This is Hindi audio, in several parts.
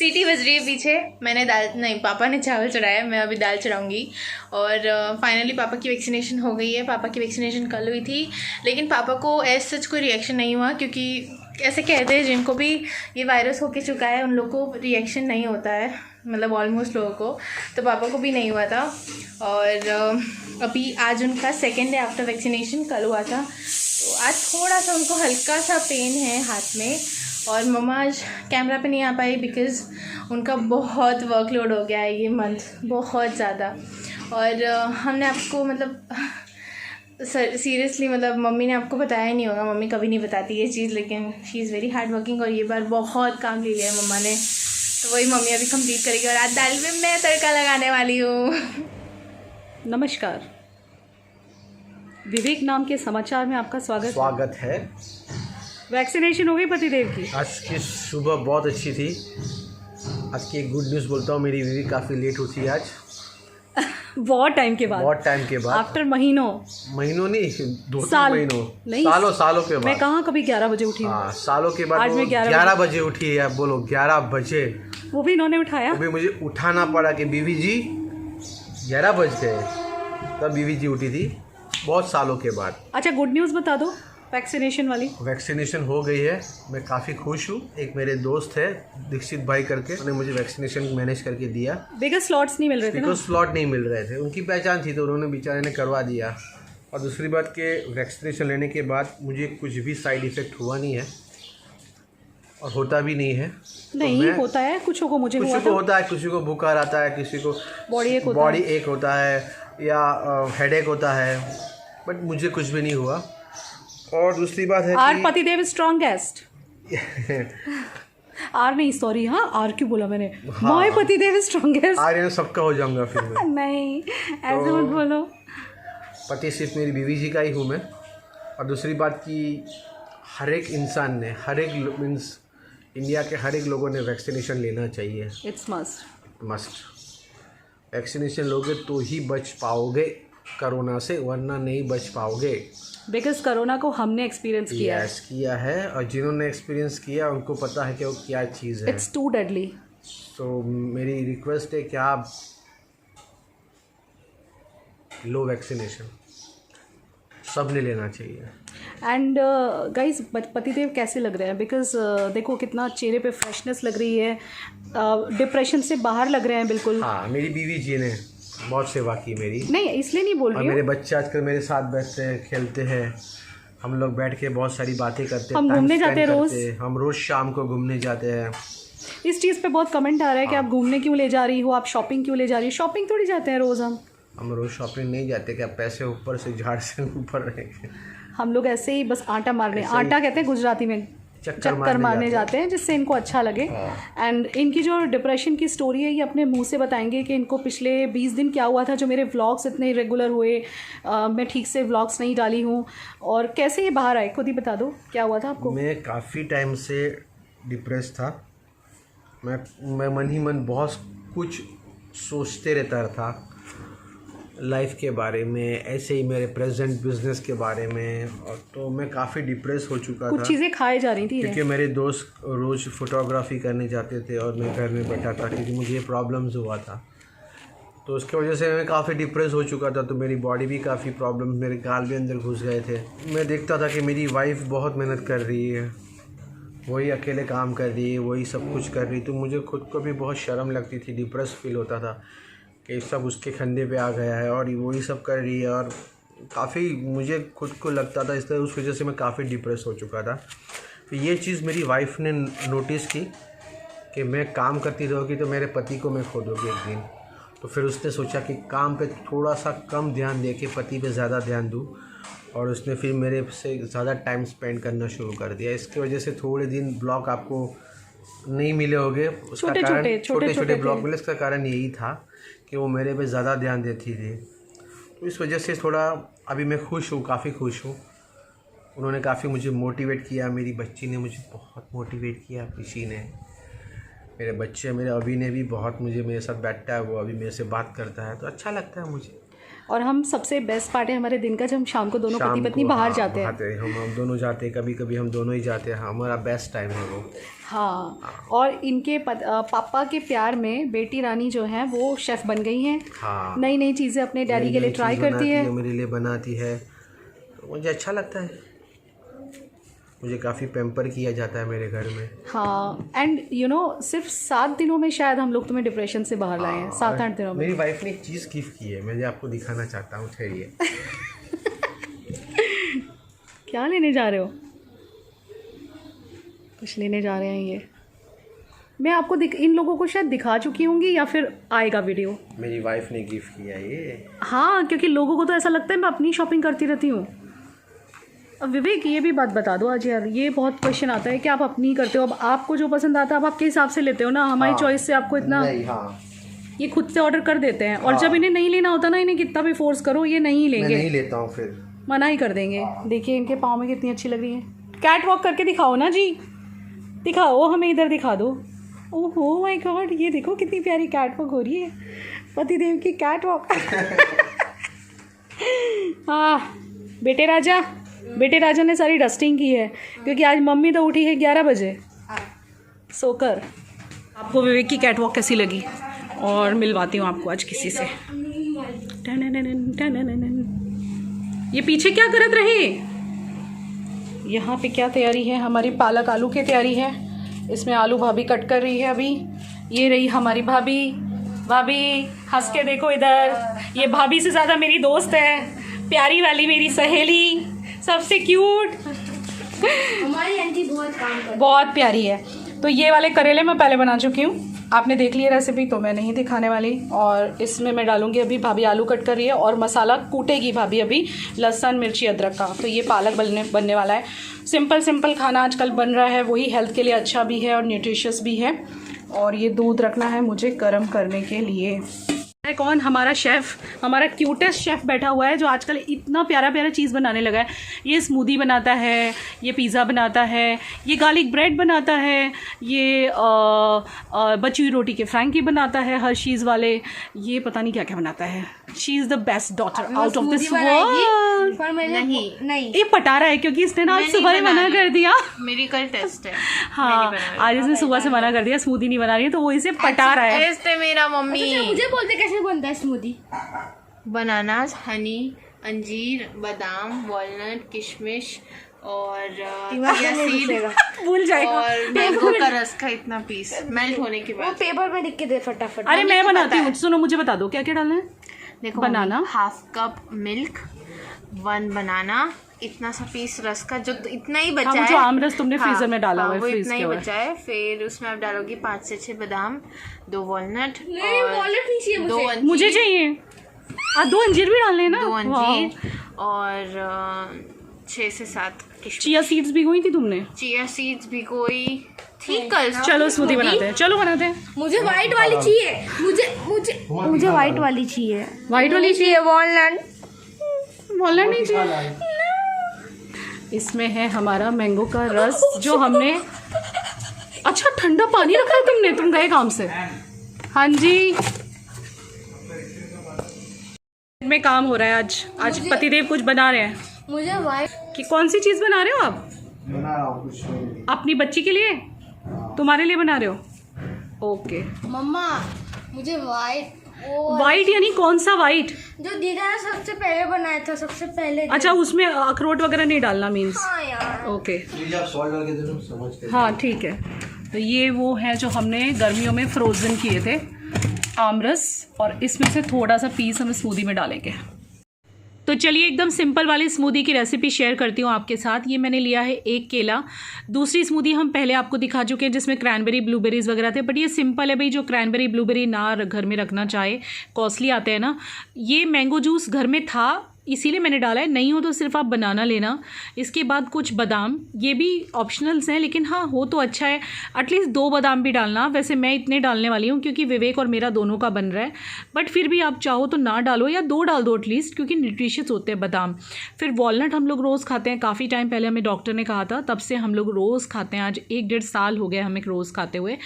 सीटी बज रही है पीछे। मैंने दाल नहीं, पापा ने चावल चढ़ाया, मैं अभी दाल चढ़ाऊँगी। और फाइनली पापा की वैक्सीनेशन हो गई है। पापा की वैक्सीनेशन कल हुई थी, लेकिन पापा को एज सच कोई रिएक्शन नहीं हुआ, क्योंकि ऐसे कहते हैं जिनको भी ये वायरस होके चुका है उन लोगों को रिएक्शन नहीं होता है, मतलब ऑलमोस्ट लोगों को। तो पापा को भी नहीं हुआ था। और अभी आज उनका सेकेंड डे आफ्टर वैक्सीनेशन, कल हुआ था। तो आज थोड़ा सा उनको हल्का सा पेन है हाथ में। और मम्मा आज कैमरा पे नहीं आ पाई बिकॉज़ उनका बहुत वर्कलोड हो गया है ये मंथ, बहुत ज़्यादा। और हमने आपको मतलब सीरियसली मतलब मम्मी ने आपको बताया नहीं होगा, मम्मी कभी नहीं बताती ये चीज़, लेकिन she is very hard working. और ये बार बहुत काम ले लिया है मम्मा ने, तो वही मम्मी अभी कंप्लीट करेगी। और आज दाल में मैं तड़का लगाने वाली हूँ। नमस्कार, विवेक नाम के समाचार में आपका स्वागत है। वैक्सीनेशन हो गई पतिदेव की? आज की सुबह बहुत अच्छी थी। आज की एक गुड न्यूज़ बोलता हूँ, मेरी बीवी काफ़ी लेट उठी आज। बहुत टाइम के बाद आफ्टर महीनों नहीं, 2-3 महीनों नहीं, सालों के बाद। मैं कहाँ कभी 11 बजे उठी हूँ। हाँ, सालों के बाद आज मैं 11 बजे उठी है। बोलो 11 बजे, वो भी इन्होंने उठाया। वो भी मुझे उठाना पड़ा कि बीवी जी 11 बज गए, तब बीवी जी उठी थी, बहुत सालों के बाद। अच्छा, गुड न्यूज़ बता दो, वैक्सीनेशन वाली। वैक्सीनेशन हो गई है, मैं काफ़ी खुश हूँ। एक मेरे दोस्त है दीक्षित भाई करके, उन्होंने मुझे वैक्सीनेशन मैनेज करके दिया। बिकॉज स्लॉट्स नहीं मिल रहे थे ना, स्लॉट नहीं मिल रहे थे, उनकी पहचान थी तो उन्होंने बेचारे ने करवा दिया। और दूसरी बात के वैक्सीनेशन लेने के बाद मुझे कुछ भी साइड इफ़ेक्ट हुआ नहीं है और होता भी नहीं है। नहीं तो होता है कुछ को, मुझे कुछ को होता है, किसी को बुखार आता है, किसी को बॉडी एक होता है या हेडेक होता है, बट मुझे कुछ भी नहीं हुआ। और दूसरी बात है आर पतिदेव स्ट्रॉन्गेस्ट आर नहीं, सॉरी, हाँ आर क्यों बोला मैंने? हाँ, माय पतिदेव स्ट्रॉन्गेस्ट। आर सबका हो जाऊंगा फिर मैं। नहीं, ऐसे मत बोलो। पति सिर्फ मेरी बीवी जी का ही हूँ मैं। और दूसरी बात कि हर एक इंसान ने, हर एक मीन्स इंडिया के हर एक लोगों ने वैक्सीनेशन लेना चाहिए। It's must. वैक्सीनेशन लोगे तो ही बच पाओगे कोरोना से, वरना नहीं बच पाओगे। बिकॉज कोरोना को हमने एक्सपीरियंस किया है और जिन्होंने एक्सपीरियंस किया उनको पता है कि वो क्या चीज़ है। It's too deadly. तो मेरी रिक्वेस्ट है कि आप लो वैक्सीनेशन, सब ने लेना चाहिए। एंड गाइज, पतिदेव कैसे लग रहे हैं? बिकॉज देखो कितना चेहरे पे फ्रेशनेस लग रही है, डिप्रेशन से बाहर लग रहे हैं बिल्कुल। हाँ, मेरी बीवी जी ने बहुत सेवा की मेरी। नहीं, इसलिए नहीं बोल रही हूँ। मेरे बच्चे आजकल मेरे साथ बैठते हैं, खेलते हैं, हम लोग बैठ के बहुत सारी बातें करते हैं। हम घूमने जाते हैं रोज़, हम रोज़ शाम को घूमने जाते हैं। इस चीज़ पे बहुत कमेंट आ रहा है कि आप घूमने क्यों ले जा रही हो, आप शॉपिंग क्यों ले जा रही हो? शॉपिंग थोड़ी जाते हैं रोज़ हम रोज़ शॉपिंग नहीं जाते, क्या पैसे ऊपर से झाड़ से ऊपर रहेंगे? हम लोग ऐसे ही बस आटा मारने, आटा कहते हैं गुजराती में, चक्कर मारने जाते हैं, जिससे इनको अच्छा लगे। एंड इनकी जो डिप्रेशन की स्टोरी है ये अपने मुंह से बताएंगे कि इनको पिछले 20 दिन क्या हुआ था, जो मेरे व्लॉग्स इतने इरेगुलर हुए, मैं ठीक से व्लॉग्स नहीं डाली हूँ, और कैसे ये बाहर आए। खुद ही बता दो क्या हुआ था आपको। मैं काफ़ी टाइम से डिप्रेस था। मैं मन ही मन बहुत कुछ सोचते रहता था लाइफ के बारे में, ऐसे ही मेरे प्रेजेंट बिजनेस के बारे में। और तो मैं काफ़ी डिप्रेस हो चुका था। कुछ चीज़ें खाए जा रही थी क्योंकि मेरे दोस्त रोज़ फोटोग्राफी करने जाते थे और मैं घर में बैठा था क्योंकि मुझे प्रॉब्लम्स हुआ था। तो उसकी वजह से मैं काफ़ी डिप्रेस हो चुका था। तो मेरी बॉडी भी काफ़ी प्रॉब्लम, मेरे गाल भी अंदर घुस गए थे। मैं देखता था कि मेरी वाइफ बहुत मेहनत कर रही है, वही अकेले काम कर रही है, वही सब कुछ कर रही, तो मुझे खुद को भी बहुत शर्म लगती थी, डिप्रेस फील होता था कि सब उसके कंधे पे आ गया है और वही सब कर रही है। और काफ़ी मुझे खुद को लगता था, इसलिए उस वजह से मैं काफ़ी डिप्रेस हो चुका था। तो ये चीज़ मेरी वाइफ ने नोटिस की कि मैं काम करती रहोगी तो मेरे पति को मैं खो दूँगी एक दिन। तो फिर उसने सोचा कि काम पे थोड़ा सा कम ध्यान दे के पति पे ज़्यादा ध्यान दूँ, और उसने फिर मेरे से ज़्यादा टाइम स्पेंड करना शुरू कर दिया। इसकी वजह से थोड़े दिन ब्लॉग आपको नहीं मिले होंगे, उसका कारण छोटे ब्लॉग मिले, इसका कारण यही था कि वो मेरे पे ज़्यादा ध्यान देती थी। तो इस वजह से थोड़ा अभी मैं खुश हूँ, काफ़ी खुश हूँ। उन्होंने काफ़ी मुझे मोटिवेट किया, मेरी बच्ची ने मुझे बहुत मोटिवेट किया, खुशी ने, मेरे बच्चे, मेरे अभी ने भी बहुत मुझे, मेरे साथ बैठता है वो, अभी मेरे से बात करता है तो अच्छा लगता है मुझे। और हम सबसे बेस्ट पार्ट है हमारे दिन का जब हम शाम को दोनों पति पत्नी बाहर जाते हैं। हम दोनों जाते हैं, कभी कभी हम दोनों ही जाते हैं, हमारा बेस्ट टाइम है वो। हाँ, और इनके पापा के प्यार में बेटी रानी जो है वो शेफ़ बन गई हैं। हाँ, नई नई चीज़ें अपने डैडी के लिए ट्राई करती है, मेरे लिए बनाती है, तो मुझे अच्छा लगता है। मुझे काफ़ी पैम्पर किया जाता है मेरे घर में। हाँ, एंड यू नो सिर्फ 7 दिनों में शायद हम लोग तुम्हें डिप्रेशन से बाहर लाए हैं, 7-8 दिनों में। मेरी वाइफ ने एक चीज़ गिफ्ट की है, मैं आपको दिखाना चाहता हूँ, ठहरिए। क्या लेने जा रहे हो? कुछ लेने जा रहे हैं ये। मैं आपको इन लोगों को शायद दिखा चुकी होंगी या फिर आएगा वीडियो। मेरी वाइफ ने गिफ्ट किया ये। हाँ, क्योंकि लोगों को तो ऐसा लगता है मैं अपनी शॉपिंग करती रहती हूँ। अब विवेक ये भी बात बता दो आज यार, ये बहुत क्वेश्चन आता है कि आप अपनी करते हो, अब आपको जो पसंद आता है आप आपके हिसाब से लेते हो ना, हमारी चॉइस से आपको इतना नहीं। हाँ, ये खुद से ऑर्डर कर देते हैं और जब इन्हें नहीं लेना होता ना, इन्हें कितना भी फोर्स करो ये नहीं लेंगे, मैं नहीं लेता हूँ, फिर मना ही कर देंगे। देखिए इनके पाँव में कितनी अच्छी लग रही है। कैट वॉक करके दिखाओ ना जी, दिखाओ हमें, इधर दिखा दो। ओहो माय गॉड, ये देखो कितनी प्यारी कैट वॉक हो रही है, पतिदेव की कैट वॉक। हाँ बेटे राजा ने सारी डस्टिंग की है क्योंकि आज मम्मी तो उठी है 11 बजे सोकर। आपको विवेक की कैट वॉक कैसी लगी और मिलवाती हूँ आपको आज किसी से। ये पीछे क्या करत रहे? यहाँ पे क्या तैयारी है? हमारी पालक आलू की तैयारी है। इसमें आलू भाभी कट कर रही है अभी। ये रही हमारी भाभी। भाभी हंस के देखो इधर, ये भाभी से ज़्यादा मेरी दोस्त है, प्यारी वाली मेरी सहेली, सबसे क्यूट। हमारी आंटी बहुत प्यारी है। तो ये वाले करेले मैं पहले बना चुकी हूँ, आपने देख लिया रेसिपी, तो मैं नहीं दिखाने वाली। और इसमें मैं डालूंगी, अभी भाभी आलू कट कर रही है और मसाला कूटेगी भाभी अभी, लहसुन मिर्ची अदरक का। तो ये पालक बनने वाला है। सिंपल खाना आजकल बन रहा है, वही हेल्थ के लिए अच्छा भी है और न्यूट्रिशियस भी है। और ये दूध रखना है मुझे गर्म करने के लिए। कौन? हमारा शेफ़, हमारा क्यूटेस्ट शेफ़ बैठा हुआ है जो आजकल इतना प्यारा चीज़ बनाने लगा है। ये स्मूदी बनाता है, ये पिज़्ज़ा बनाता है, ये गार्लिक ब्रेड बनाता है, ये बची हुई रोटी के फ्रैंकी बनाता है, हर्शीज़ वाले, ये पता नहीं क्या क्या बनाता है। She is the best daughter out of this world. नहीं, ये पटा रहा है क्योंकि इसने ना आज सुबह ही मना कर दिया। मेरी कल टेस्ट है। हाँ, आज इसने सुबह से मना कर दिया, स्मूदी नहीं बना रही है, तो वो इसे पटा रहा है। टेस्ट है मेरा मम्मी। मुझे बोलते कैसे बनता है स्मूदी? बनानास, हनी, अंजीर, बादाम, वॉलनट, किशमिश और चिया सीड भूल जाएगा। और मैंगो का रस का इतना पीस मेल्ट होने के वो बाद। पेपर में लिख के दे फटाफट। अरे मैं बनाती हूँ, सुनो मुझे बता दो क्या क्या डालना है। देखो, बनाना, हाफ कप मिल्क, 1 बनाना, इतना सा पीस रस का, जो इतना ही बचा है। जो आमरस तुमने फ्रीजर में डाला हुआ है, वो फ्रीज इतना ही किया हुआ है। बचा है। फिर उसमें आप डालोगी 5 से 6 बादाम, 2 वॉलनट, नहीं, वॉलनट नहीं चाहिए दो मुझे। अंजीर, मुझे चाहिए 2 अंजीर भी डालने हैं ना। 2 अंजीर और 6 से 7 किशमिश। चिया सीड्स भी हुई थी तुमने? चिया सीड्स भी कोई थी कल। चलो स्मूदी बनाते हैं, चलो बनाते हैं। मुझे व्हाइट वाली चाहिए, मुझे व्हाइट वाली चाहिए। व्हाइट वाली चाहिए? वॉलनट नहीं चाहिए। इसमें है हमारा मैंगो का रस जो हमने, अच्छा ठंडा पानी रखा है तुमने, तुम गए काम से? हाँ जी, में काम हो रहा है आज पतिदेव कुछ बना रहे हैं। मुझे व्हाइट। कि कौन सी चीज़ बना रहे हो आप? बना रहा हूँ कुछ अपनी बच्ची के लिए, तुम्हारे लिए बना रहे हो? ओके। मम्मा मुझे व्हाइट। वाइट यानी कौन सा वाइट? जो दीदा ने सबसे पहले बनाया था, सबसे पहले। अच्छा, उसमें अखरोट वगैरह नहीं डालना मीन्स? हाँ यार। ओके, आप सॉल्ट डाल के दे दो, समझ के। हाँ ठीक है। तो ये वो है जो हमने गर्मियों में फ्रोज़न किए थे, आमरस, और इसमें से थोड़ा सा पीस हम स्मूदी में डालेंगे। तो चलिए एकदम सिंपल वाली स्मूदी की रेसिपी शेयर करती हूँ आपके साथ। ये मैंने लिया है 1 केला। दूसरी स्मूदी हम पहले आपको दिखा चुके हैं जिसमें क्रैनबेरी ब्लूबेरीज़ वगैरह थे, बट ये सिंपल है भाई। जो क्रैनबेरी ब्लूबेरी ना घर में रखना चाहे, कॉस्टली आते हैं ना। ये मैंगो जूस घर में था, इसीलिए मैंने डाला है। नहीं हो तो सिर्फ आप बनाना लेना। इसके बाद कुछ बादाम, ये भी ऑप्शनल्स हैं, लेकिन हाँ हो तो अच्छा है। एटलीस्ट 2 बादाम भी डालना। वैसे मैं इतने डालने वाली हूँ क्योंकि विवेक और मेरा दोनों का बन रहा है, बट फिर भी आप चाहो तो ना डालो या 2 डाल दो एटलीस्ट, क्योंकि न्यूट्रिशियस होते हैं बादाम। फिर वॉलनट हम लोग रोज़ खाते हैं। काफ़ी टाइम पहले हमें डॉक्टर ने कहा था, तब से हम लोग रोज़ खाते हैं। आज 1-1.5 साल हो गया हमें रोज़ खाते हुए।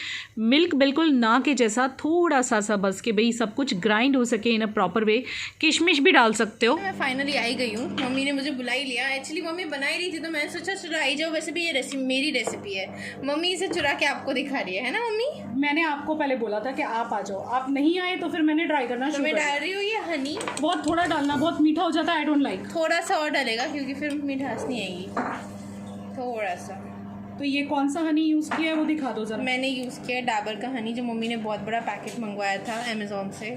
मिल्क बिल्कुल ना के जैसा, थोड़ा सा बस के भाई सब कुछ ग्राइंड हो सके इन अ प्रॉपर वे। किशमिश भी डाल सकते हो। मैं फाइनली आई गई हूँ, मम्मी ने मुझे बुला ही लिया। एक्चुअली मम्मी बना ही रही थी तो मैंने सोचा चलो आई जाओ। वैसे भी ये रेसिपी मेरी रेसिपी है, मम्मी इसे चुरा के आपको दिखा रही है ना मम्मी? मैंने आपको पहले बोला था कि आप आ जाओ, आप नहीं आए तो फिर मैंने ट्राई करना शुरू मैं डाल रही हूँ ये हनी। बहुत थोड़ा डालना, बहुत मीठा हो जाता है, आई डोंट लाइक। थोड़ा सा और डालेगा क्योंकि फिर मिठास नहीं आएगी, थोड़ा सा। तो ये कौन सा हनी यूज़ किया है वो दिखा दो ज़रा। मैंने यूज़ किया डाबर का हनी, जो मम्मी ने बहुत बड़ा पैकेट मंगवाया था अमेज़ॉन से।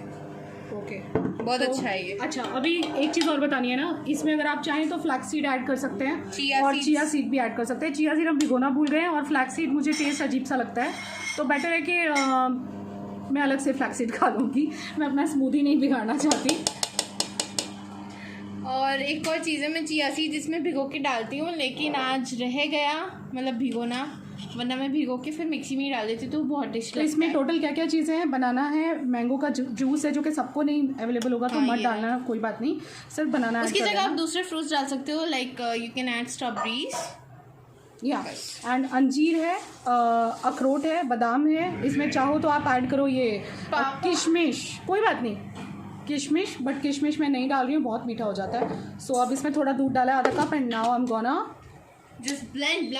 ओके, बहुत अच्छा है ये। अच्छा, अभी एक चीज़ और बतानी है ना, इसमें अगर आप चाहें तो फ्लैक्स सीड ऐड कर सकते हैं और चिया सीड भी ऐड कर सकते हैं। चिया सीड हम भिगोना भूल गए हैं और फ्लैक्स सीड मुझे टेस्ट अजीब सा लगता है, तो बेटर है कि मैं अलग से फ्लैक्स सीड खा लूँगी। मैं अपना स्मूदी नहीं बिगाड़ना चाहती। और एक और चीज़ है, मैं चिया सीड इसमें भिगो के डालती हूँ, लेकिन आज रह गया, मतलब भिगोना, वरना मैं भिगो के फिर मिक्सी में ही डाल देती तो बहुत टेस्टी। तो इसमें टोटल क्या क्या चीज़ें हैं? बनाना है, मैंगो का जूस है जो कि सबको नहीं अवेलेबल होगा तो मत डालना, कोई बात नहीं, सिर्फ बनाना। उसकी जगह आप दूसरे फ्रूट्स डाल सकते हो, like you can add strawberries या एंड अंजीर है, अखरोट है, बादाम है। इसमें चाहो तो आप ऐड करो ये किशमिश, कोई बात नहीं किशमिश, बट किशमिश मैं नहीं डाल रही हूँ, बहुत मीठा हो जाता है। सो अब इसमें थोड़ा दूध डाला है, आधा cup, and now I am gonna just blend.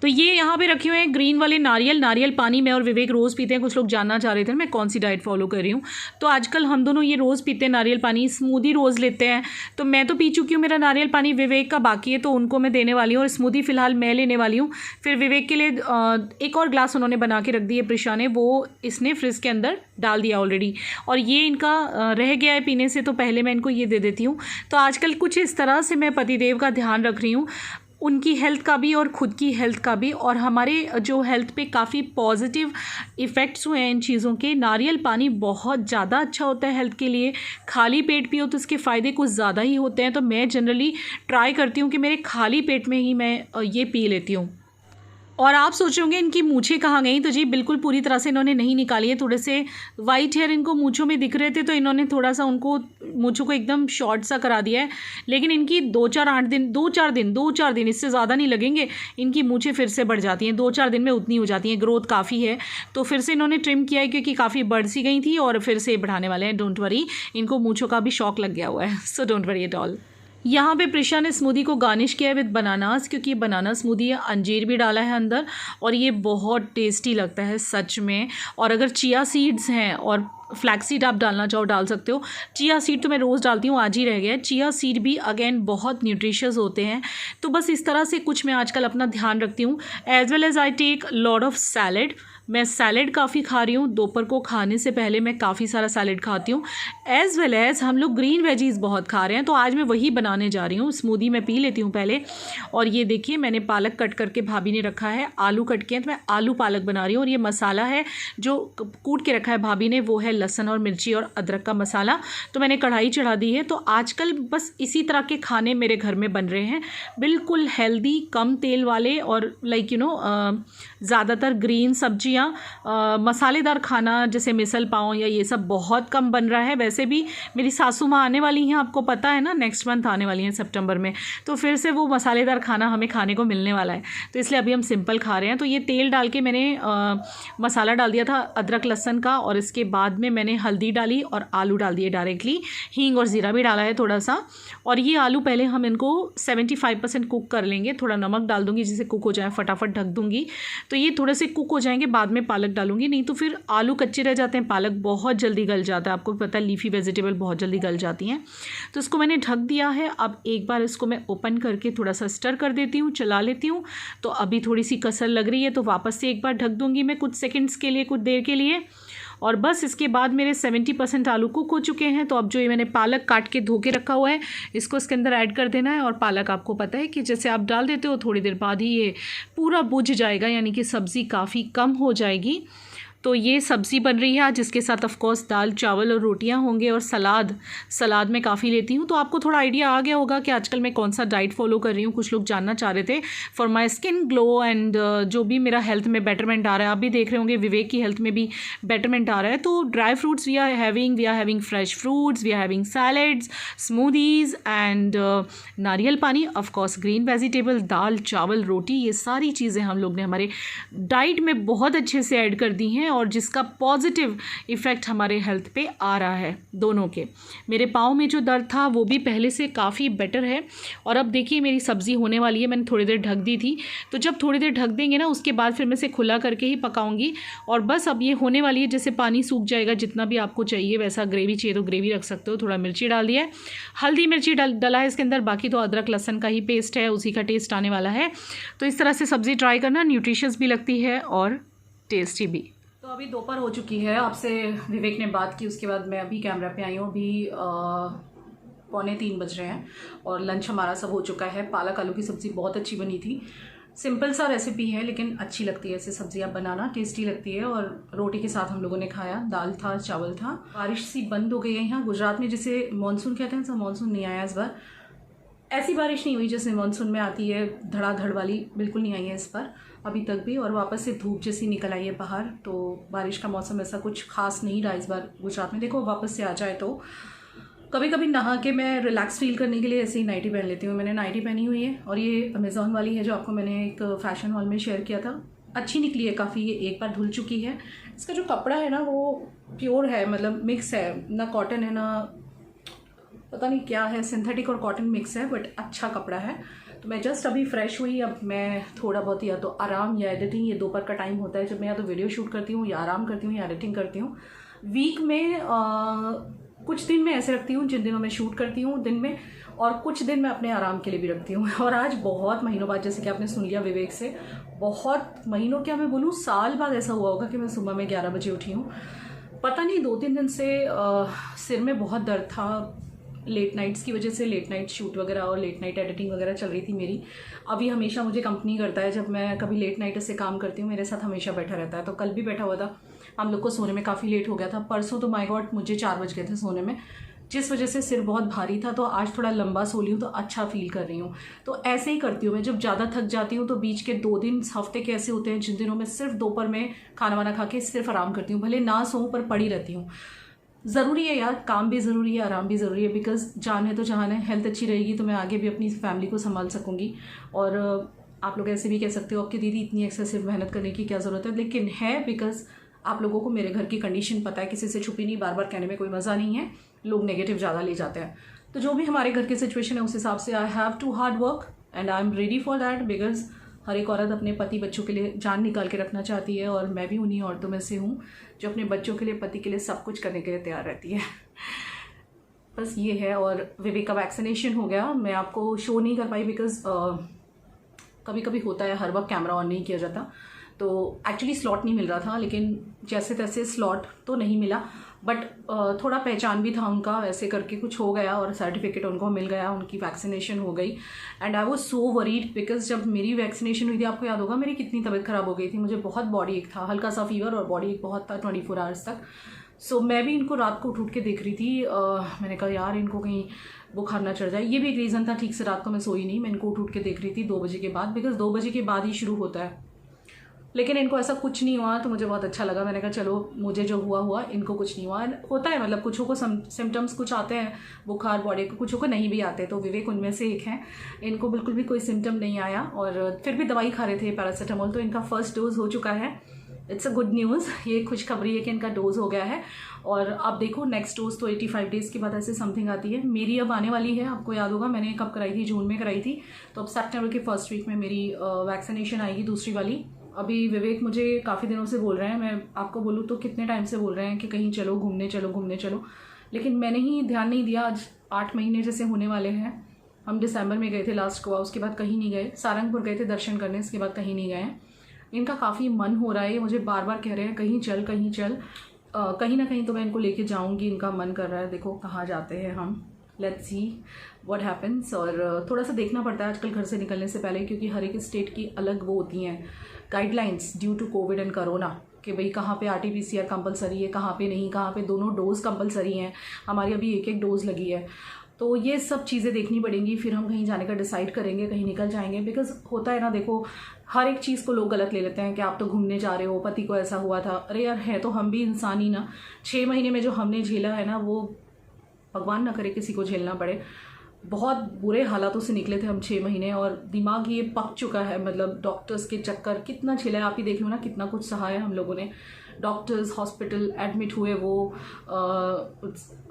तो ये यहाँ पे रखे हुए हैं ग्रीन वाले नारियल पानी। मैं और विवेक रोज़ पीते हैं। कुछ लोग जानना चाह रहे थे मैं कौन सी डाइट फॉलो कर रही हूँ, तो आजकल हम दोनों ये रोज़ पीते हैं नारियल पानी। स्मूदी रोज़ लेते हैं, तो मैं तो पी चुकी हूँ मेरा नारियल पानी, विवेक का बाकी है तो उनको मैं देने वाली हूँ, और स्मूदी फ़िलहाल मैं लेने वाली हूँ। फिर विवेक के लिए एक और ग्लास उन्होंने बना के रख दी है प्रिशा ने, वो इसने फ्रिज के अंदर डाल दिया ऑलरेडी, और ये इनका रह गया है पीने से, तो पहले मैं इनको ये दे देती हूँ। तो आजकल कुछ इस तरह से मैं पतिदेव का ध्यान रख रही हूँ, उनकी हेल्थ का भी और ख़ुद की हेल्थ का भी, और हमारे जो हेल्थ पे काफ़ी पॉजिटिव इफ़ेक्ट्स हुए हैं इन चीज़ों के। नारियल पानी बहुत ज़्यादा अच्छा होता है हेल्थ के लिए, खाली पेट पियो तो इसके फ़ायदे कुछ ज़्यादा ही होते हैं। तो मैं जनरली ट्राई करती हूँ कि मेरे खाली पेट में ही मैं ये पी लेती हूँ। और आप सोच रहे होंगे इनकी मूछें कहाँ गई, तो जी बिल्कुल पूरी तरह से इन्होंने नहीं निकाली है। थोड़े से वाइट हेयर इनको मूँछों में दिख रहे थे, तो इन्होंने थोड़ा सा उनको मूँछों को एकदम शॉर्ट सा करा दिया है। लेकिन इनकी 2-4 दिन इससे ज़्यादा नहीं लगेंगे, इनकी मूँछें फिर से बढ़ जाती हैं। 2-4 दिन में उतनी हो जाती हैं, ग्रोथ काफ़ी है। तो फिर से इन्होंने ट्रिम किया है क्योंकि काफ़ी बढ़ सी गई थी, और फिर से बढ़ाने वाले हैं। डोंट वरी, इनको मूँछों का भी शौक लग गया हुआ है, so don't worry at all. यहाँ पे प्रिशा ने स्मूदी को गार्निश किया है विद बनानास, क्योंकि ये बनाना स्मूदी है। अंजीर भी डाला है अंदर, और ये बहुत टेस्टी लगता है सच में। और अगर चिया सीड्स हैं और फ्लैक्स सीड आप डालना चाहो डाल सकते हो। चिया सीड तो मैं रोज़ डालती हूँ, आज ही रह गया। चिया सीड भी अगेन बहुत न्यूट्रिशियस होते हैं। तो बस इस तरह से कुछ मैं आजकल अपना ध्यान रखती हूँ। As well as I take lot of salad. मैं सैलड काफ़ी खा रही हूँ, दोपहर को खाने से पहले मैं काफ़ी सारा सैलड खाती हूँ। एज़ वेल एज़ हम लोग ग्रीन वेजीज़ बहुत खा रहे हैं, तो आज मैं वही बनाने जा रही हूँ। स्मूदी मैं पी लेती हूँ पहले। और ये देखिए मैंने पालक कट करके भाभी ने रखा है, आलू कट के हैं, तो मैं आलू पालक बना रही हूँ। और ये मसाला है जो कूट के रखा है भाभी ने, वो है लहसुन और मिर्ची और अदरक का मसाला। तो मैंने कढ़ाई चढ़ा दी है। तो आजकल बस इसी तरह के खाने मेरे घर में बन रहे हैं, बिल्कुल हेल्दी, कम तेल वाले, और लाइक यू नो ज़्यादातर ग्रीन सब्जियाँ, मसालेदार खाना जैसे मिसल पाव या ये सब बहुत कम बन रहा है। वैसे भी मेरी सासू माँ आने वाली हैं, आपको पता है ना, नेक्स्ट मंथ आने वाली हैं सितंबर में, तो फिर से वो मसालेदार खाना हमें खाने को मिलने वाला है। तो इसलिए अभी हम सिंपल खा रहे हैं। तो ये तेल डाल के मैंने मसाला डाल दिया था अदरक लहसुन का, और इसके बाद में मैंने हल्दी डाली और आलू डाल दिए डायरेक्टली। हींग और ज़ीरा भी डाला है थोड़ा सा। और ये आलू पहले हम इनको 75% कुक कर लेंगे। थोड़ा नमक डाल दूँगी जिससे कुक हो जाए, फटाफट ढक दूँगी। तो ये थोड़े से कुक हो जाएंगे, बाद में पालक डालूंगी, नहीं तो फिर आलू कच्चे रह जाते हैं, पालक बहुत जल्दी गल जाता है। आपको पता है लीफी वेजिटेबल बहुत जल्दी गल जाती हैं। तो इसको मैंने ढक दिया है। अब एक बार इसको मैं ओपन करके थोड़ा सा स्टर कर देती हूँ, चला लेती हूँ। तो अभी थोड़ी सी कसर लग रही है, तो वापस से एक बार ढक दूँगी मैं कुछ सेकंड्स के लिए, कुछ देर के लिए। और बस इसके बाद मेरे 70% आलू कुक हो चुके हैं। तो अब जो ये मैंने पालक काट के धो के रखा हुआ है इसको इसके अंदर ऐड कर देना है। और पालक आपको पता है कि जैसे आप डाल देते हो थोड़ी देर बाद ही ये पूरा बुझ जाएगा, यानी कि सब्ज़ी काफ़ी कम हो जाएगी। तो ये सब्ज़ी बन रही है आज, जिसके साथ ऑफ कोर्स दाल चावल और रोटियां होंगे और सलाद मैं काफ़ी लेती हूँ। तो आपको थोड़ा आइडिया आ गया होगा कि आजकल मैं कौन सा डाइट फॉलो कर रही हूँ। कुछ लोग जानना चाह रहे थे for my skin glow and जो भी मेरा हेल्थ में बेटरमेंट आ रहा है। आप भी देख रहे होंगे विवेक की हेल्थ में भी बेटरमेंट आ रहा है। तो dry fruits we are having fresh fruits, we are having salads, smoothies and nariyal pani, of course green vegetable, dal chawal roti, ये सारी चीज़ें हम लोग ने हमारे डाइट में बहुत अच्छे से ऐड कर दी हैं और जिसका पॉजिटिव इफ़ेक्ट हमारे हेल्थ पे आ रहा है दोनों के। मेरे पाँव में जो दर्द था वो भी पहले से काफ़ी बेटर है। और अब देखिए मेरी सब्ज़ी होने वाली है, मैंने थोड़ी देर ढक दी थी। तो जब थोड़ी देर ढक देंगे ना उसके बाद फिर मैं इसे खुला करके ही पकाऊंगी। और बस अब ये होने वाली है, जैसे पानी सूख जाएगा, जितना भी आपको चाहिए वैसा ग्रेवी चाहिए तो ग्रेवी रख सकते हो। थोड़ा मिर्ची डाल दिया है, हल्दी मिर्ची डला है इसके अंदर, बाकी तो अदरक लहसुन का ही पेस्ट है, उसी का टेस्ट आने वाला है। तो इस तरह से सब्ज़ी ट्राई करना, न्यूट्रिशियस भी लगती है और टेस्टी भी। तो अभी दोपहर हो चुकी है, आपसे विवेक ने बात की, उसके बाद मैं अभी कैमरा पे आई हूँ। अभी 2:45 बज रहे हैं और लंच हमारा सब हो चुका है। पालक आलू की सब्ज़ी बहुत अच्छी बनी थी। सिंपल सा रेसिपी है लेकिन अच्छी लगती है, ऐसे सब्जियाँ बनाना टेस्टी लगती है। और रोटी के साथ हम लोगों ने खाया, दाल था चावल था। बारिश सी बंद हो गई है यहाँ गुजरात में, जिसे मानसून कहते हैं। सब मानसून नहीं आया इस बार, ऐसी बारिश नहीं हुई जैसे मानसून में आती है, धड़ाधड़ वाली बिल्कुल नहीं आई है इस बार अभी तक भी। और वापस से धूप जैसी निकल आई है बाहर, तो बारिश का मौसम ऐसा कुछ खास नहीं रहा इस बार गुजरात में। देखो वापस से आ जाए तो कभी कभी नहा के मैं रिलैक्स फील करने के लिए ऐसे ही नाइटी पहन लेती हूँ। मैंने नाइटी पहनी हुई है और ये अमेज़ॉन वाली है जो आपको मैंने एक फ़ैशन हॉल में शेयर किया था। अच्छी निकली है काफ़ी, ये एक बार धुल चुकी है। इसका जो कपड़ा है ना वो प्योर है, मतलब मिक्स है, ना कॉटन है ना पता नहीं क्या है, सिंथेटिक और कॉटन मिक्स है, बट अच्छा कपड़ा है। तो मैं जस्ट अभी फ्रेश हुई, अब मैं थोड़ा बहुत या तो आराम या एडिटिंग, ये दोपहर का टाइम होता है जब मैं या तो वीडियो शूट करती हूँ या आराम करती हूँ या एडिटिंग करती हूँ। वीक में कुछ दिन मैं ऐसे रखती हूँ जिन दिनों मैं शूट करती हूँ दिन में, और कुछ दिन मैं अपने आराम के लिए भी रखती हूँ। और आज बहुत महीनों बाद, जैसे कि आपने सुन लिया विवेक से, बहुत महीनों क्या मैं बोलूँ साल बाद ऐसा हुआ होगा कि मैं सुबह में 11 बजे उठी हूँ। पता नहीं 2-3 दिन से सिर में बहुत दर्द था, लेट नाइट्स की वजह से। लेट नाइट शूट वगैरह और लेट नाइट एडिटिंग वगैरह चल रही थी मेरी। अभी हमेशा मुझे कंपनी करता है, जब मैं कभी लेट नाइट से काम करती हूँ मेरे साथ हमेशा बैठा रहता है। तो कल भी बैठा हुआ था, हम लोग को सोने में काफ़ी लेट हो गया था। परसों तो माय गॉड मुझे 4 बज गए थे सोने में, जिस वजह से सिर बहुत भारी था। तो आज थोड़ा लंबा सो ली हूँ तो अच्छा फील कर रही हूँ। तो ऐसे ही करती हूँ मैं, जब ज़्यादा थक जाती हूँ तो बीच के 2 दिन हफ्ते के ऐसे होते हैं जिन दिनों में सिर्फ दोपहर में खाना वाना खा के सिर्फ आराम करती हूँ। भले ना सोऊं पर पड़ी रहती हूँ। ज़रूरी है यार, काम भी ज़रूरी है, आराम भी ज़रूरी है, बिकॉज जान है तो जहान है। हेल्थ अच्छी रहेगी तो मैं आगे भी अपनी फैमिली को संभाल सकूँगी। और आप लोग ऐसे भी कह सकते हो आपकी दीदी इतनी एक्सेसिव मेहनत करने की क्या ज़रूरत है, लेकिन है बिकॉज आप लोगों को मेरे घर की कंडीशन पता है, किसी से छुपी नहीं, बार बार कहने में कोई मज़ा नहीं है, लोग नेगेटिव ज़्यादा ले जाते हैं। तो जो भी हमारे घर की सिचुएशन है उस हिसाब से I have to hard work and I am ready for that, because हर एक औरत अपने पति बच्चों के लिए जान निकाल के रखना चाहती है। और मैं भी उन्हीं औरतों में से हूँ जो अपने बच्चों के लिए, पति के लिए सब कुछ करने के लिए तैयार रहती है। बस ये है। और विवेक का वैक्सीनेशन हो गया, मैं आपको शो नहीं कर पाई बिकॉज कभी कभी होता है हर वक्त कैमरा ऑन नहीं किया जाता, तो एक्चुअली स्लॉट नहीं मिल रहा था। लेकिन जैसे तैसे स्लॉट तो नहीं मिला, बट थोड़ा पहचान भी था उनका, ऐसे करके कुछ हो गया और सर्टिफिकेट उनको मिल गया, उनकी वैक्सीनेशन हो गई। And I was so worried because जब मेरी वैक्सीनेशन हुई थी, आपको याद होगा मेरी कितनी तबीयत ख़राब हो गई थी, मुझे बहुत बॉडी एक था, हल्का सा फीवर और बॉडी एक बहुत था 24 आवर्स तक। सो मैं भी इनको रात को उठ के देख रही थी। मैंने कहा यार इनको कहीं बुखार ना चढ़ जाए, ये भी एक रीज़न था। ठीक से रात को मैं सोई नहीं, मैं इनको उठ के देख रही थी 2 बजे के बाद, बिकॉज 2 बजे के बाद ही शुरू होता है। लेकिन इनको ऐसा कुछ नहीं हुआ तो मुझे बहुत अच्छा लगा। मैंने कहा चलो मुझे जो हुआ इनको कुछ नहीं हुआ। होता है मतलब कुछों को सिम्टम्स कुछ आते हैं बुखार बॉडी को, कुछों को नहीं भी आते, तो विवेक उनमें से एक हैं। इनको बिल्कुल भी कोई सिम्टम नहीं आया और फिर भी दवाई खा रहे थे पैरासीटामोल। तो इनका फर्स्ट डोज हो चुका है, इट्स अ गुड न्यूज़। ये खुशखबरी है कि इनका डोज हो गया है। और अब देखो नेक्स्ट डोज तो 85 डेज़ के बाद ऐसे समथिंग आती है। मेरी अब आने वाली है, आपको याद होगा मैंने कब कराई थी, जून में कराई थी। तो अब सितंबर के फर्स्ट वीक में मेरी वैक्सीनेशन आएगी, दूसरी वाली। अभी विवेक मुझे काफ़ी दिनों से बोल रहे हैं, मैं आपको बोलूँ तो कितने टाइम से बोल रहे हैं कि कहीं चलो घूमने चलो, लेकिन मैंने ही ध्यान नहीं दिया। आज 8 महीने जैसे होने वाले हैं। हम दिसंबर में गए थे लास्ट गोवा, उसके बाद कहीं नहीं गए। सारंगपुर गए थे दर्शन करने, इसके बाद कहीं नहीं गए। इनका काफ़ी मन हो रहा है, मुझे बार बार कह रहे हैं कहीं चल। कहीं ना कहीं तो मैं इनको लेके जाऊंगी, इनका मन कर रहा है, देखो कहाँ जाते हैं हम, लेट्स सी व्हाट हैपन्स। और थोड़ा सा देखना पड़ता है आजकल घर से निकलने से पहले, क्योंकि हर एक स्टेट की अलग वो होती हैं guidelines due to covid and corona, कि भाई कहाँ पे RT-PCR कंपलसरी है, कहाँ पे नहीं, कहाँ पे दोनों डोज कंपलसरी हैं। हमारी अभी एक डोज लगी है, तो ये सब चीज़ें देखनी पड़ेंगी, फिर हम कहीं जाने का डिसाइड करेंगे, कहीं निकल जाएंगे। बिकॉज होता है ना, देखो हर एक चीज़ को लोग गलत ले लेते हैं कि आप तो घूमने जा रहे हो, पति को ऐसा हुआ था। अरे यार, है तो हम भी इंसान ही ना। 6 महीने में जो हमने झेला है ना, वो भगवान ना करे किसी को झेलना पड़े। बहुत बुरे हालातों से निकले थे हम 6 महीने, और दिमाग ये पक चुका है। मतलब डॉक्टर्स के चक्कर कितना झेला है, आप ही देख लो ना, कितना कुछ सहा है हम लोगों ने। डॉक्टर्स हॉस्पिटल एडमिट हुए, वो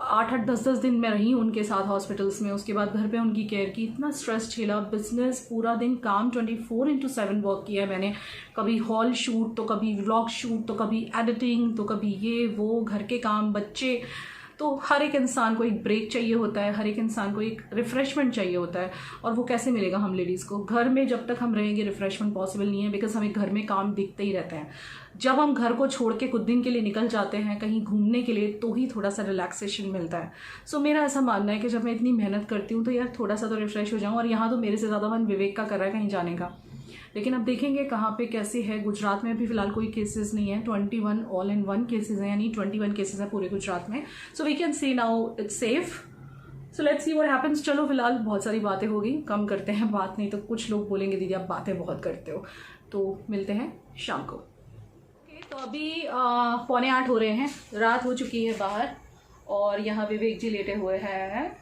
8-8 10-10 दिन में रही उनके साथ हॉस्पिटल्स में। उसके बाद घर पे उनकी केयर की, इतना स्ट्रेस झेला। बिजनेस पूरा दिन काम 24/7 वर्क किया मैंने। कभी हॉल शूट, तो कभी व्लॉग शूट, तो कभी एडिटिंग, तो कभी ये वो, घर के काम, बच्चे। तो हर एक इंसान को एक ब्रेक चाहिए होता है, हर एक इंसान को एक रिफ़्रेशमेंट चाहिए होता है। और वो कैसे मिलेगा हम लेडीज़ को? घर में जब तक हम रहेंगे रिफ़्रेशमेंट पॉसिबल नहीं है, बिकॉज हमें घर में काम दिखते ही रहते हैं। जब हम घर को छोड़ के कुछ दिन के लिए निकल जाते हैं कहीं घूमने के लिए, तो ही थोड़ा सा रिलैक्सेशन मिलता है। सो मेरा ऐसा मानना है कि जब मैं इतनी मेहनत करती हूँ तो यार थोड़ा सा तो रिफ़्रेश हो जाऊँ। और यहाँ तो मेरे से ज़्यादा मन विवेक का कर रहा है कहीं जाने का, लेकिन अब देखेंगे कहाँ पे कैसे है। गुजरात में अभी फ़िलहाल कोई केसेस नहीं है, 21 ऑल इन वन केसेस हैं, यानी 21 केसेस हैं पूरे गुजरात में। So we can see now it's safe. So let's see what happens. चलो फिलहाल बहुत सारी बातें हो गई, कम करते हैं बात, नहीं तो कुछ लोग बोलेंगे दीदी आप बातें बहुत करते हो। तो मिलते हैं शाम को। तो अभी 7:45 हो रहे हैं, रात हो चुकी है बाहर, और यहाँ विवेक जी लेटे हुए हैं,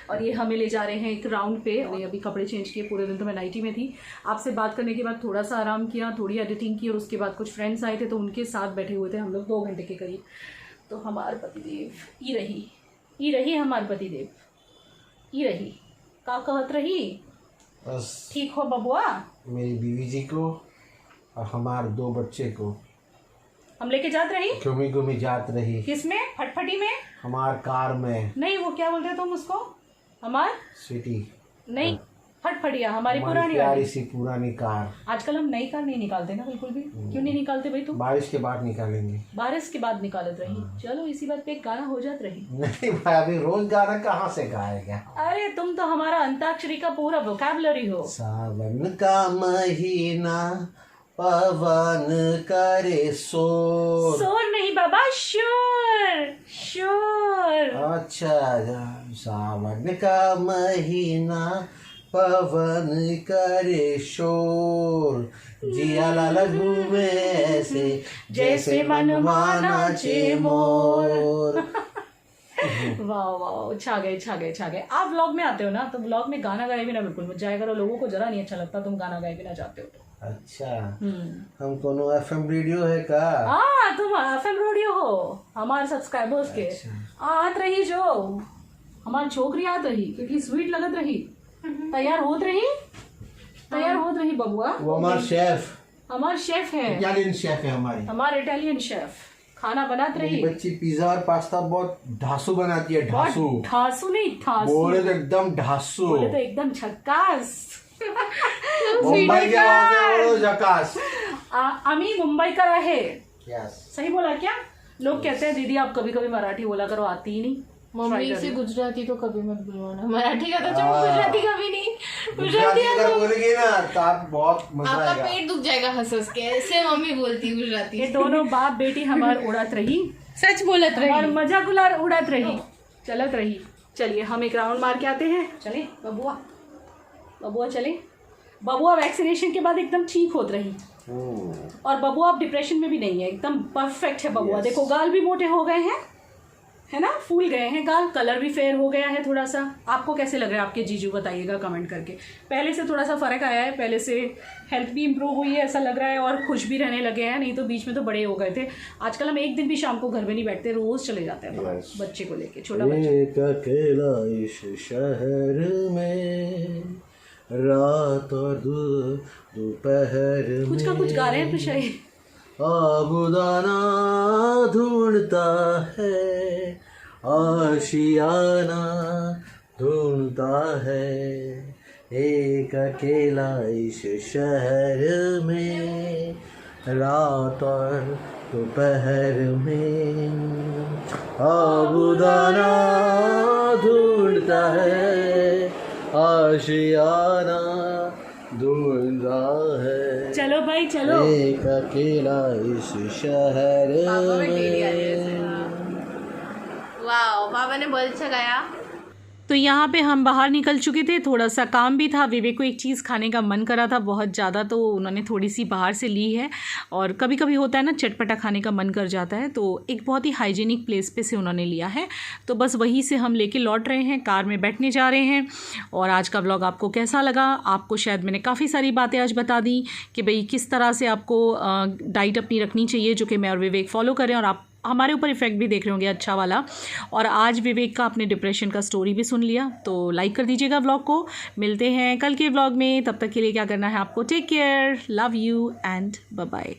और ये हमें ले जा रहे हैं एक राउंड पे। और अभी कपड़े चेंज किए, पूरे दिन तो मैं नाइटी में थी। आपसे बात करने के बाद थोड़ा सा आराम किया, थोड़ी एडिटिंग की, और उसके बाद कुछ फ्रेंड्स आए थे तो उनके साथ बैठे हुए थे हम लोग 2 घंटे के करीब। तो हमारे पतिदेव ई रही हमारे पतिदेव ई रही का कहत रही। बस ठीक हो बबुआ? मेरी बीवी जी को और हमारे 2 बच्चे को हम लेके जात रही, घूमी जात रही। किसमें? फटफटी में? हमार कार में नहीं, वो क्या बोल रहे तुम उसको? हमार सिटी नहीं, फटफटिया, हमारी हमारी पुरानी प्यारी वाली। सी पुरानी कार। आजकल हम नई कार नहीं निकालते ना बिल्कुल भी। क्यों नहीं निकालते भाई तुम? बारिश के बाद निकालेंगे। बारिश के बाद निकालत रही। चलो इसी बात पे एक गाना हो जात रही। नहीं भाई, अभी रोज गाना कहाँ से गाएगा? अरे तुम तो हमारा अंताक्षरी का पूरा वोकैबुलरी हो। सावन का महीना पवन करे शोर। शोर नहीं बाबा, शोर शोर। अच्छा, सावन का महीना पवन करे शोर, जिया लाला घूमे ऐसे जैसे मनमाना चे मोर। वाह वाह, छा गए। आप व्लॉग में आते हो ना, तो व्लॉग में गाना गाए बिना बिल्कुल मत जाया करो, लोगों को जरा नहीं अच्छा लगता तुम गाना गाए बिना जाते हो तो। अच्छा, हम कोनो FM रेडियो है का? हाँ, तुम FM रेडियो हो हमारे सब्सक्राइबर्स के। आत रही जो हमारी छोकरी आत रही, क्योंकि स्वीट लगत रही, तैयार होत रही बबुआ। वो हमार शेफ है, इटालियन शेफ है हमारे इटालियन शेफ खाना बनात रही। बच्ची पिज्जा और पास्ता बहुत ढासू बनाती है। ढासू नहीं, ठासू बोले तो एकदम ढासू, बोले तो एकदम झक्कास। मुंबई के वाले झकास। आम्ही मुंबई का रहे। Yes. सही बोला क्या? लोग कहते हैं दीदी आप कभी कभी मराठी बोला करो, आती ही नहीं। मम्मी से गुजराती तो कभी मत बुलवाना, मराठी का तो चलो, गुजराती कभी नहीं। गुजराती अगर बोलेगी ना तो आप बहुत मजा आपका आएगा। पेट दुख जाएगा हंस के, ऐसे मम्मी बोलती गुजराती। ये दोनों बाप बेटी हमार उड़ात रही, सच बोलत और रही, मजाक उड़ात रही, चलत रही। चलिए हम एक राउंड मार के आते हैं। चले बबुआ चले। बबुआ वैक्सीनेशन के बाद एकदम ठीक होत रही, और बबुआ अब डिप्रेशन में भी नहीं है, एकदम परफेक्ट है बबुआ। देखो गाल भी मोटे हो गए हैं, है ना, फूल गए हैं गाल, कलर भी फेयर हो गया है थोड़ा सा। आपको कैसे लग रहा है आपके जीजू, बताइएगा कमेंट करके। पहले से थोड़ा सा फ़र्क आया है, पहले से हेल्थ भी इम्प्रूव हुई है ऐसा लग रहा है, और खुश भी रहने लगे हैं। नहीं तो बीच में तो बड़े हो गए थे। आजकल हम एक दिन भी शाम को घर में नहीं बैठते, रोज़ चले जाते हैं बच्चे को लेके, छोटा बच्चा। एक अकेला इस शहर में रात और दोपहर में कुछ का कुछ गा रहे हैं पिछाई। आबुदाना ढूंढता है, आशियाना ढूंढता है, एक अकेला इस शहर में रात और दोपहर में आबुदाना ढूंढता है, आशियाना ढूंढ रहा है। चलो भाई चलो। एक अकेला इस शहर में। वाह, पापा ने बहुत अच्छा गाया। तो यहाँ पे हम बाहर निकल चुके थे, थोड़ा सा काम भी था। विवेक को एक चीज़ खाने का मन करा था बहुत ज़्यादा, तो उन्होंने थोड़ी सी बाहर से ली है। और कभी कभी होता है ना, चटपटा खाने का मन कर जाता है, तो एक बहुत ही हाइजीनिक प्लेस पे से उन्होंने लिया है। तो बस वहीं से हम लेके लौट रहे हैं, कार में बैठने जा रहे हैं। और आज का व्लॉग आपको कैसा लगा? आपको शायद मैंने काफ़ी सारी बातें आज बता दी कि भाई किस तरह से आपको डाइट अपनी रखनी चाहिए, जो कि मैं और विवेक फॉलो करें, और आप हमारे ऊपर इफ़ेक्ट भी देख रहे होंगे अच्छा वाला। और आज विवेक का अपने डिप्रेशन का स्टोरी भी सुन लिया। तो लाइक कर दीजिएगा व्लॉग को। मिलते हैं कल के व्लॉग में, तब तक के लिए क्या करना है आपको, take care, love you and bye bye.